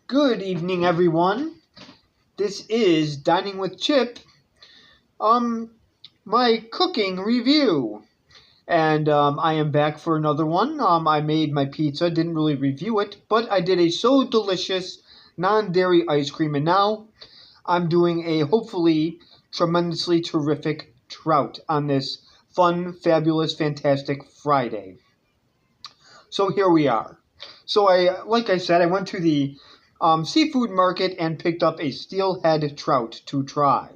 Good evening, everyone. This is Dining with Chip, my cooking review. And I am back for another one. I made my pizza, didn't really review it, but I did a so delicious non-dairy ice cream. And now I'm doing a hopefully tremendously terrific trout on this fun, fabulous, fantastic Friday. So here we are. Like I said, I went to the seafood market and picked up a steelhead trout to try.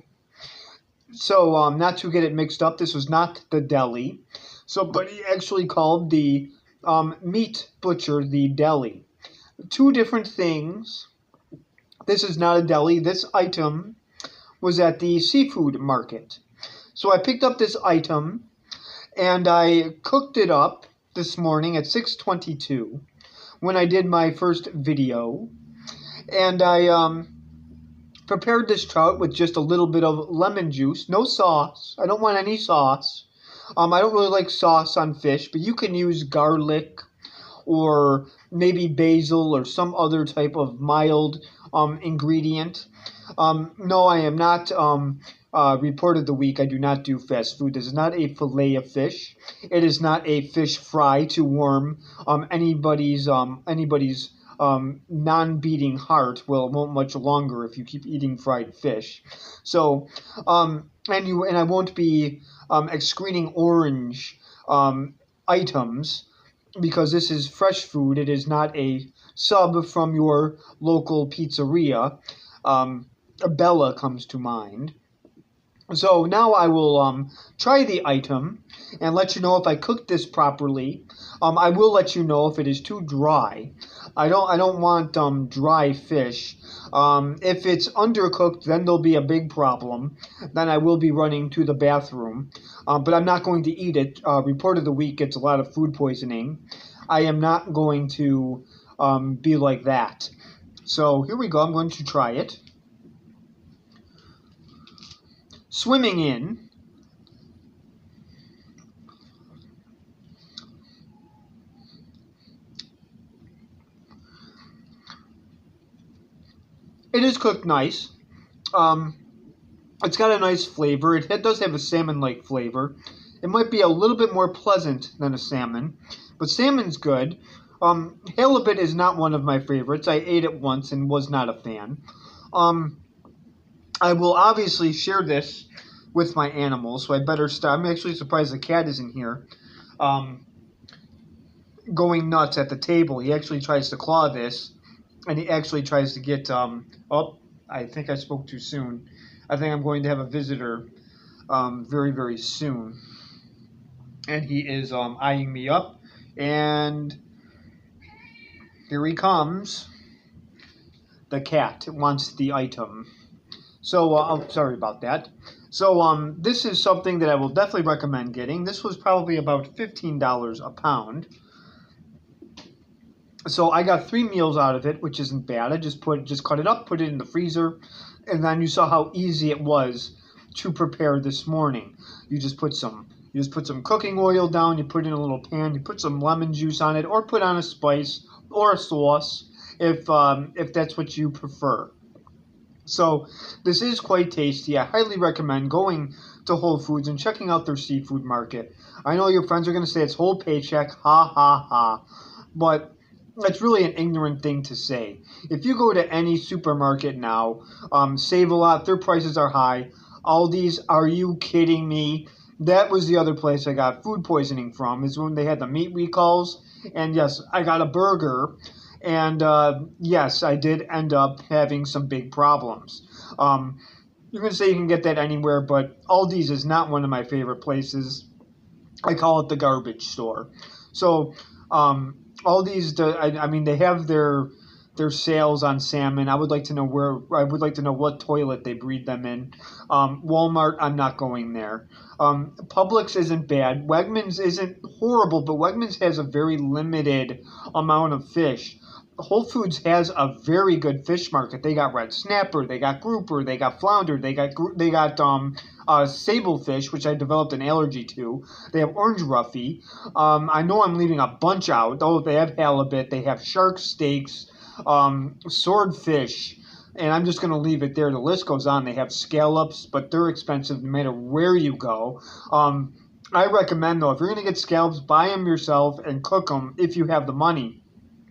So not to get it mixed up, this was not the deli. But he actually called the meat butcher the deli. Two different things. This is not a deli. This item was at the seafood market. So I picked up this item and I cooked it up this morning at 6:22 when I did my first video. And I prepared this trout with just a little bit of lemon juice. No sauce. I don't want any sauce. I don't really like sauce on fish, but you can use garlic or maybe basil or some other type of mild ingredient. No, I am not report of the week. I do not do fast food. This is not a fillet of fish. It is not a fish fry to warm anybody's non-beating heart. Well, it won't much longer if you keep eating fried fish. So, and I won't be excreting orange items because this is fresh food. It is not a sub from your local pizzeria. Bella comes to mind. So now I will try the item and let you know if I cooked this properly. I will let you know if it is too dry. I don't want dry fish. If it's undercooked, then there'll be a big problem. Then I will be running to the bathroom. But I'm not going to eat it. Report of the week gets a lot of food poisoning. I am not going to be like that. So here we go. I'm going to try it. Swimming in. It is cooked nice. It's got a nice flavor. It does have a salmon-like flavor. It might be a little bit more pleasant than a salmon, but salmon's good. Halibut is not one of my favorites. I ate it once and was not a fan. I will obviously share this with my animals, so I better start. I'm actually surprised the cat isn't here, going nuts at the table. He actually tries to claw this, and he actually tries to get, oh, I think I spoke too soon. I think I'm going to have a visitor very, very soon. And he is eyeing me up, and here he comes. The cat wants the item. So, I'm sorry about that. So, this is something that I will definitely recommend getting. This was probably about $15 a pound. So I got 3 meals out of it, which isn't bad. I just cut it up, put it in the freezer, and then you saw how easy it was to prepare this morning. You just put some cooking oil down, you put it in a little pan, you put some lemon juice on it, or put on a spice or a sauce if that's what you prefer. So this is quite tasty. I highly recommend going to Whole Foods and checking out their seafood market. I know your friends are going to say it's whole paycheck, ha ha ha, but that's really an ignorant thing to say. If you go to any supermarket now, Save a Lot, their prices are high. Aldi's, are you kidding me? That was the other place I got food poisoning from, is when they had the meat recalls. And yes, I got a burger. And yes, I did end up having some big problems. You can say you can get that anywhere, but Aldi's is not one of my favorite places. I call it the garbage store. So Aldi's, I mean, they have their sales on salmon. I would like to know what toilet they breed them in. Walmart, I'm not going there. Publix isn't bad. Wegmans isn't horrible, but Wegmans has a very limited amount of fish. Whole Foods has a very good fish market. They got red snapper, they got grouper, they got flounder, they got sablefish, which I developed an allergy to. They have orange roughy. I know I'm leaving a bunch out. Oh, they have halibut, they have shark steaks. swordfish, and I'm just going to leave it there. The list goes on. They have scallops, but they're expensive no matter where you go. I recommend, though, if you're going to get scallops, buy them yourself and cook them if you have the money,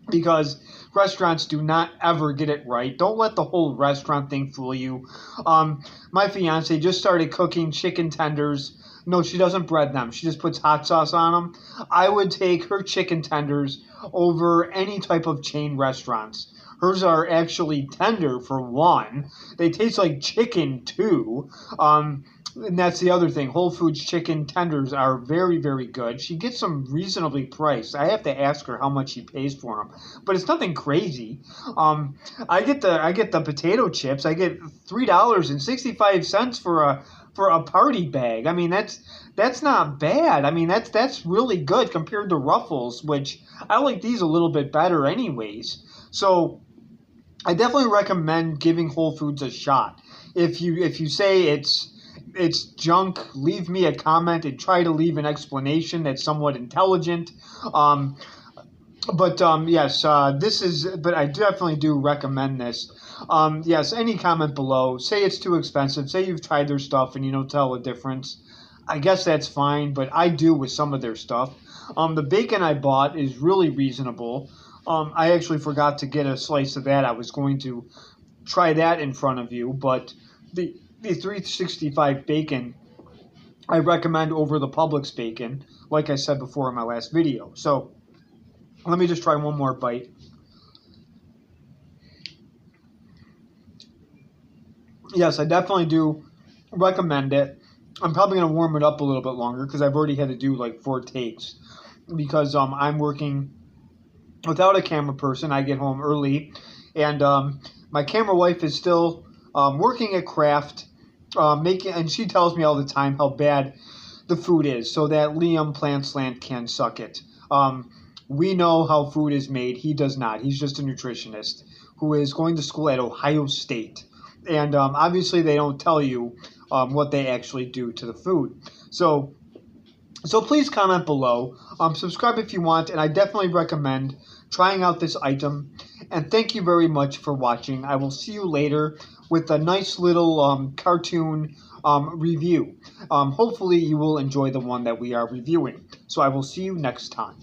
because restaurants do not ever get it right. Don't let the whole restaurant thing fool you. My fiance just started cooking chicken tenders. No, she doesn't bread them. She just puts hot sauce on them. I would take her chicken tenders over any type of chain restaurants. Hers are actually tender, for one. They taste like chicken, too. And that's the other thing. Whole Foods chicken tenders are very, very good. She gets them reasonably priced. I have to ask her how much she pays for them, but it's nothing crazy. I get the potato chips. I get $3.65 for a party bag. I mean, that's not bad. I mean, that's really good compared to Ruffles, which I like these a little bit better anyways. So I definitely recommend giving Whole Foods a shot. If you say it's junk, leave me a comment and try to leave an explanation that's somewhat intelligent. Yes, but I definitely do recommend this. Yes, any comment below. Say it's too expensive. Say you've tried their stuff and you don't tell the difference. I guess that's fine, but I do with some of their stuff. The bacon I bought is really reasonable. I actually forgot to get a slice of that. I was going to try that in front of you, but the 365 bacon I recommend over the Publix bacon, like I said before in my last video. So let me just try one more bite. Yes, I definitely do recommend it. I'm probably going to warm it up a little bit longer because I've already had to do like 4 takes because I'm working without a camera person. I get home early, and my camera wife is still working at craft, and she tells me all the time how bad the food is, so that Liam Plantslant can suck it. We know how food is made. He does not. He's just a nutritionist who is going to school at Ohio State. And obviously they don't tell you what they actually do to the food. So please comment below. Subscribe if you want, and I definitely recommend trying out this item. And thank you very much for watching. I will see you later with a nice little cartoon review. Hopefully you will enjoy the one that we are reviewing. So I will see you next time.